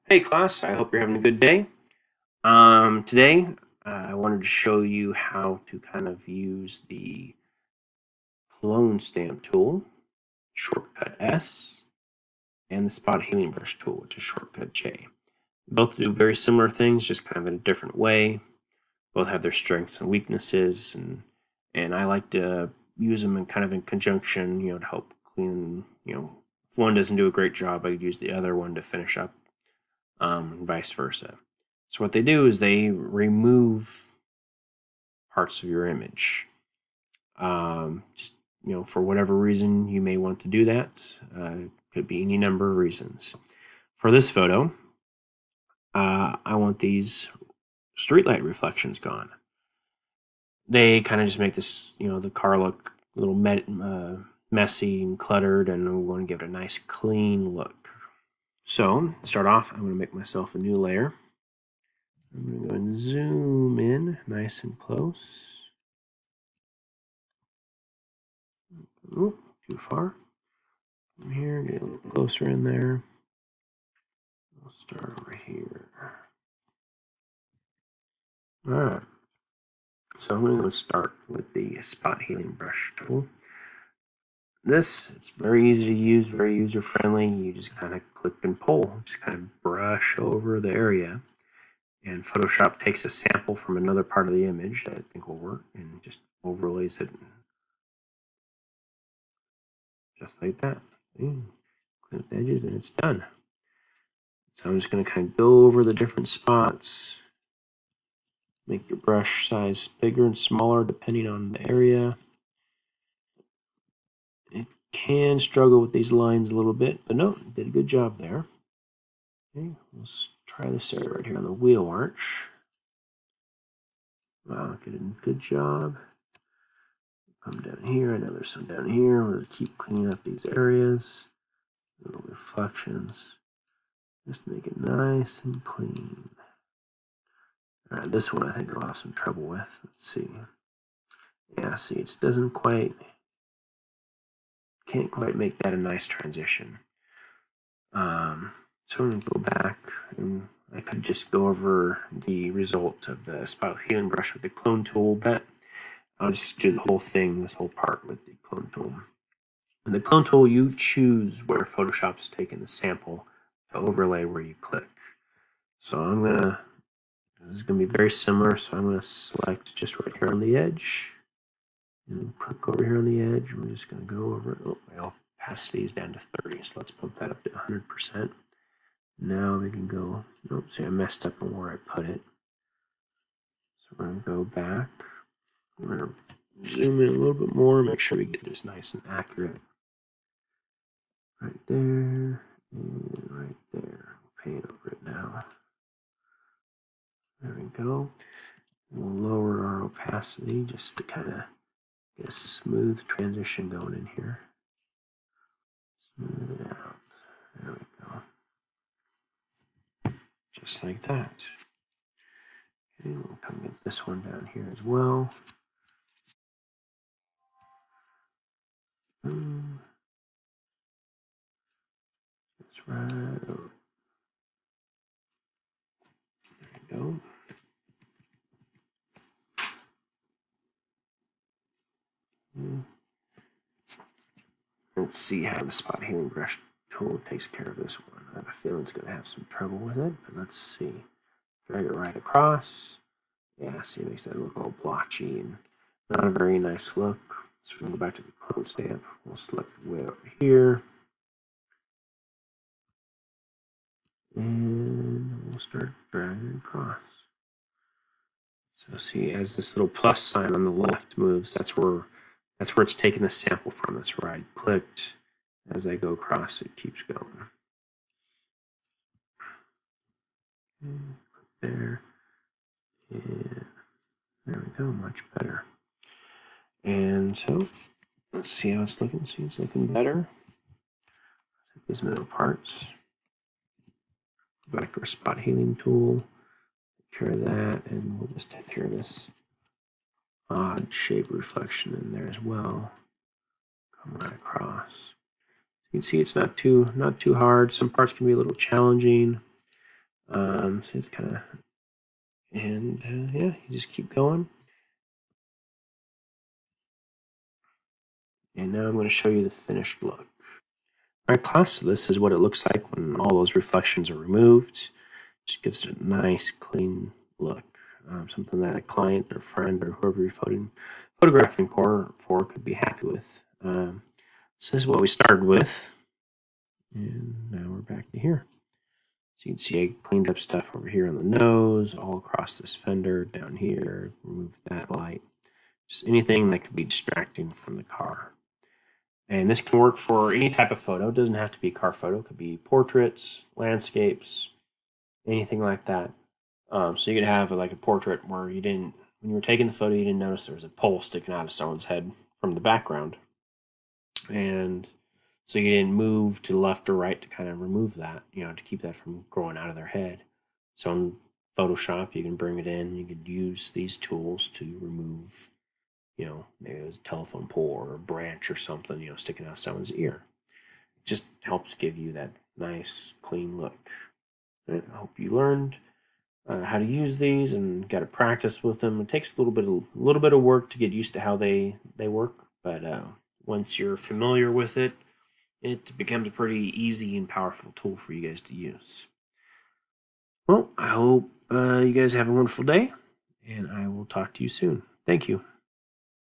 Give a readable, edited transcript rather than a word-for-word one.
Hey class, I hope you're having a good day. Today I wanted to show you how to kind of use the clone stamp tool, shortcut S, and the spot healing brush tool, which is shortcut J. Both do very similar things, just kind of in a different way. Both have their strengths and weaknesses, and I like to use them in kind of in conjunction, to help clean. If one doesn't do a great job, I could use the other one to finish up, and vice versa. So what they do is they remove parts of your image. Just for whatever reason you may want to do that. Could be any number of reasons. For this photo, I want these streetlight reflections gone. They kind of just make this, the car look a little messy and cluttered, and we want to give it a nice clean look. So, to start off, I'm going to make myself a new layer. I'm going to go and zoom in nice and close. Ooh, too far. From here, get a little closer in there. We'll start over here. Alright, so I'm going to start with the spot healing brush tool. It's very easy to use, very user friendly. You just kind of click and pull, just kind of brush over the area. And Photoshop takes a sample from another part of the image that I think will work and just overlays it just like that. Clean up the edges and it's done. So I'm just going to kind of go over the different spots. Make your brush size bigger and smaller depending on the area. It can struggle with these lines a little bit, but no, did a good job there. Okay, let's try this area right here on the wheel arch. Wow, good job. Come down here, I know there's some down here. We're going to keep cleaning up these areas. Little reflections. Just make it nice and clean. Alright, this one I think I'll have some trouble with. Let's see. Yeah, see, it can't quite make that a nice transition. So I'm going to go back and I could just go over the result of the spot healing brush with the clone tool, but I'll just do the whole thing, this whole part with the clone tool. And the clone tool, you choose where Photoshop's taking the sample to overlay where you click. So this is going to be very similar, so I'm going to select just right here on the edge. And then click over here on the edge. We're just going to go over it. Oh, my opacity is down to 30, so let's pump that up to 100%. Now we can go, see I messed up on where I put it. So we're going to go back. We're going to zoom in a little bit more, make sure we get this nice and accurate. Right there, and right there. Paint over it now. There we go. We'll lower our opacity just to kind of get a smooth transition going in here. Smooth it out. There we go. Just like that. Okay, we'll come get this one down here as well. That's right. There we go. Let's see how the spot healing brush tool takes care of this one. I have a feeling it's going to have some trouble with it, but let's see. Drag it right across. Yeah, see, it makes that look all blotchy and not a very nice look. So we're going to go back to the clone stamp. We'll select the way over here. And we'll start dragging across. So see, as this little plus sign on the left moves, that's where it's taking the sample from. That's where I clicked. As I go across, it keeps going. There. And there we go, much better. And so, let's see how it's looking. See, it's looking better. Take these middle parts. Go back to our spot healing tool. Take care of that, and we'll just take care of this odd shape reflection in there as well. Come right across. You can see it's not too hard. Some parts can be a little challenging. So it's kind of, and yeah, you just keep going. And now I'm going to show you the finished look. All right, class, so this is what it looks like when all those reflections are removed. Just gives it a nice, clean look. Something that a client or friend or whoever you're photographing for could be happy with. So this is what we started with. And now we're back to here. So you can see I cleaned up stuff over here on the nose, all across this fender, down here, remove that light. Just anything that could be distracting from the car. And this can work for any type of photo. It doesn't have to be a car photo. It could be portraits, landscapes, anything like that. So you could have like a portrait where you didn't, when you were taking the photo, you didn't notice there was a pole sticking out of someone's head from the background. And so you didn't move to the left or right to kind of remove that, to keep that from growing out of their head. So in Photoshop, you can bring it in. You could use these tools to remove, maybe it was a telephone pole or a branch or something, sticking out of someone's ear. It just helps give you that nice, clean look. And I hope you learned how to use these and got to practice with them. It takes a little bit of work to get used to how they work, but once you're familiar with it, it becomes a pretty easy and powerful tool for you guys to use. Well, I hope you guys have a wonderful day, and I will talk to you soon. Thank you.